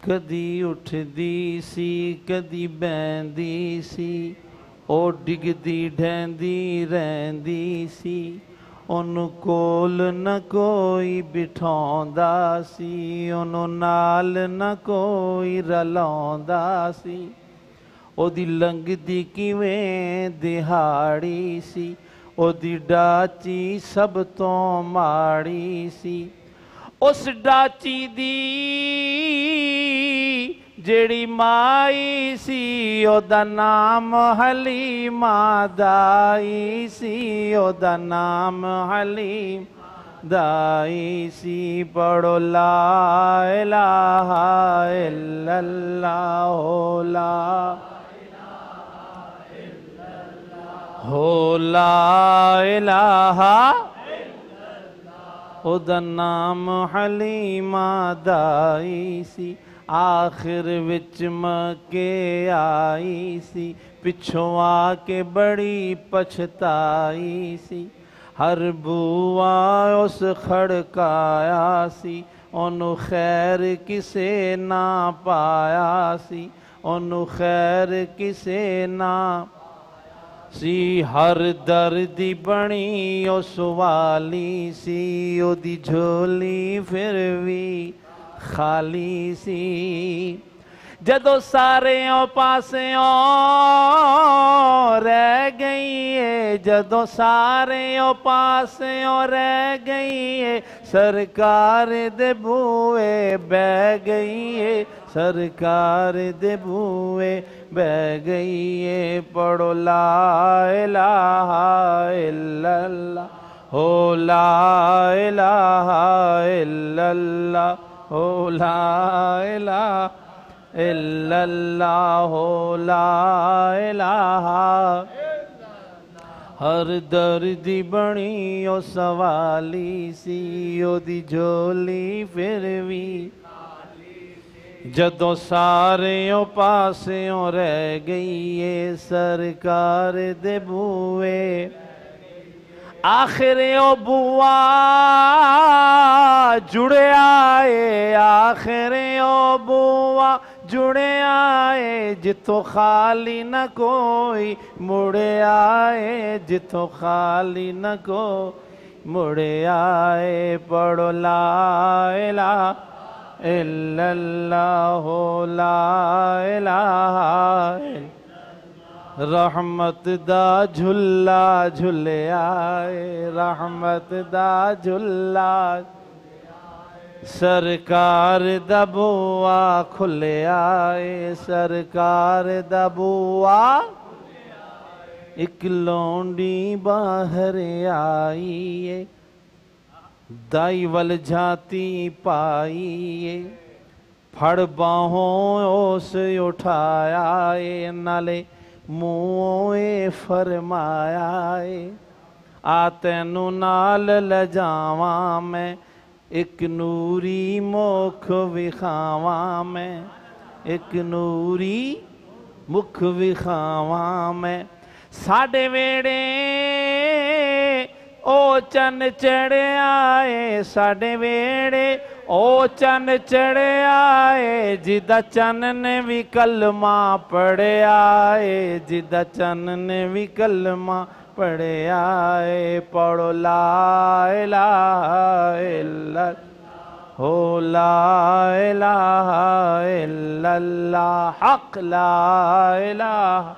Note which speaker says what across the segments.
Speaker 1: कदी उठदी सी कदी बहंदी सी, ओ डिगदी ढहंदी रहंदी सी। ओनू कोल न कोई बिठाउंदा सी, ओनू नाल न कोई रलाउंदा सी। ओदी लंघदी किवें दिहाड़ी सी, ओदी डाची सब तो माड़ी सी। उस डाची दी जेड़ी माई सी, ओदा नाम हलीमा दाई सी, ओदा नाम हलीम दाई सी। पढ़ो ला इलाहा इल्लल्लाह हो ला इलाहा, ओदा नाम हलीमा दाई सी। आखिर विच मके आई सी, पिछों आके बड़ी पछताई सी। हर बुआ उस खड़काया सी, ओनू खैर किसे ना पाया सी, ओनू खैर किसे ना सी। हर दर्दी बनी उस वाली सी, ओदी झोली फिर भी खाली सी। जदों सारे पासियों रह गई है, जदों सारे पासियों रह गई है, सरकार दे बूए बह गई है, सरकार दे बूए बह गई है। पढ़ो ला इलाहा इल्लल्लाह हो ला इलाहा इल्लल्लाह हो ला इलाहा इल्लल्लाह हो ला इलाहा। हर दर्दी बनी ओ सवाली सी, ओदी झोली फिर भी जदों सारे पासियों रह गई है, सरकार दे बूए। आखिर ओ बुआ जुड़े आए, आखिर ओ बुआ जुड़े आए, जिथों खाली न कोई मुड़े आए, जिथों खाली न कोई मुड़े आए। पढ़ो ला इलाहा इल्लल्लाह हो ला इलाहा। रहमत दा झुल्ला झुले आए, रहमत दा झुल्ला, सरकार दा बुआ खुले आए, सरकार दा बुआ। एक लौंडी बाहर आई है, दाई वल जाती पाई, फड़ बाहों ओस उठाया है, नाले मुँह फरमाया है, आ तैनू नाल ले जावा मैं, एक नूरी मुख विखावा मैं, एक नूरी मुख विखावा मैं। साडे वेड़े ओ चन चढ़े आए, साडे वेड़े ओ चन चढ़े आए, जिदा चन ने भी कलमा पढ़े आए, जिदा चन ने भी कलमा पढ़े आए। पढ़ो ला इलाहा इल्लल्लाह हो ला इलाहा इल्लल्लाह हक ला इलाहा।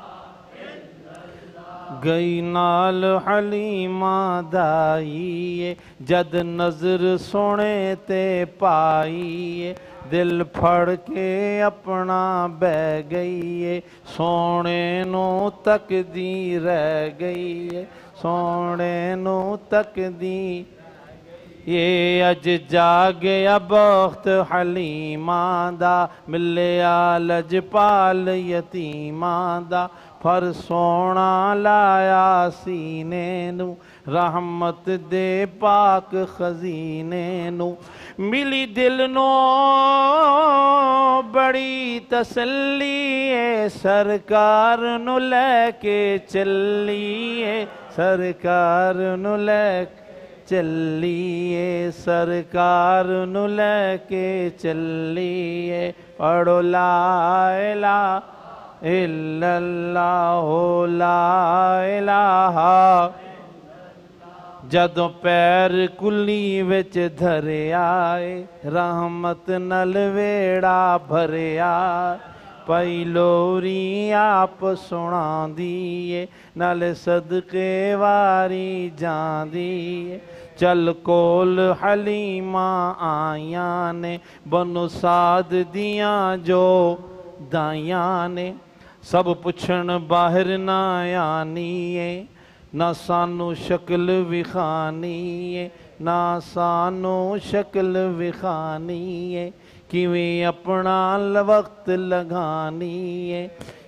Speaker 1: गई नाल हलीमा दाई, जद नजर सोने ते पाई, दिल फड़ के अपना बह गई, सोने नू तकदी रह गई, सोने नू तकदी। ये अज जागया बख्त हलीमा दा, मिलिया लजपाल यतीमा दा, फर सोना लाया सीने नू, रहमत दे पाक खजीने नू। मिली दिल नो बड़ी तसल्ली है, सरकार नू लैके चलिए, सरकार नू लैके चलिए, सरकार नू लैके चलिए। पढ़ो ला इलाहा इल्लल्लाह ला इलाहा। जदों पैर कुली विच धरिया रहमत नल वेड़ा भरिया पई लोरी आप सुणांदी ए नाल सदके वारी जांदी ए। चल कोल हलीमा आया ने बनु साद दियां जो दाइयां ने सब पुछण बाहर ना आनी ए ना सानू शक्ल विखानी है ना सानू शक्ल विखानी है किवें अपना वक्त लगानी है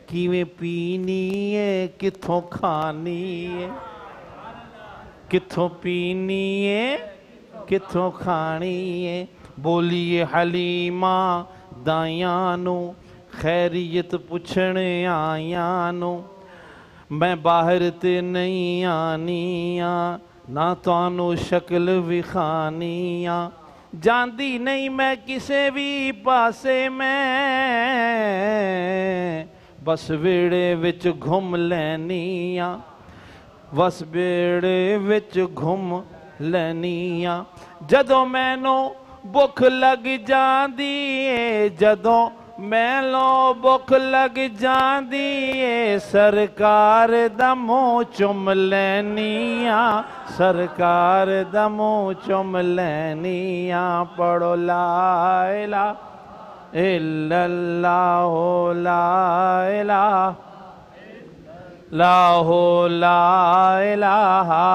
Speaker 1: किवें पीनी है किथों खानी है किथों पीनी है किथों खानी है। बोलिए हलीमा दाइयां नू खैरियत पुछण आयां नू मैं बाहर ते नहीं आनी आ ना तानू शक्ल विखानी आ जांदी नहीं मैं किसे भी पासे में बस वेड़े विच घुम लैनी आ बस वेड़े विच घुम लैनी आ। जदों मैनू भुख लग जांदी ए जदों मैलो भुख लग जांदी ए सरकार दा मूंह चुम लैनी आ सरकार दा मूंह चुम लैनी आ। पढ़ो ला इलाहा इल्लल्लाह ला इलाहा।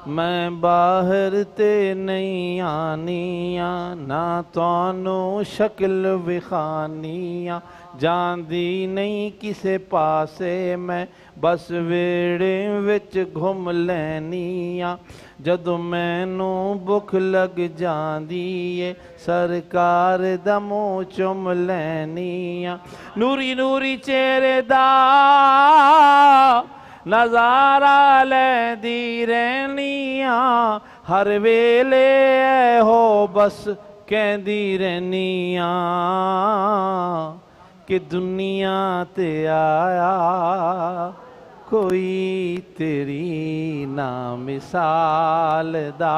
Speaker 1: मैं बाहर ते नहीं आनी आ ना तानू शक्ल विखानी आ जांदी नहीं किसे पासे मैं बस वेड़े विच घुम लैनी आ। जदों मैनू भुख लग जांदी ए सरकार दा मूंह चुम लैनी आ। नूरी नूरी चेहरे दा नजारा लैंदी रहनी आ हर वेले हो बस कहंदी रहनी आ कि दुनिया ते आया कोई तेरी ना मिसाल दा।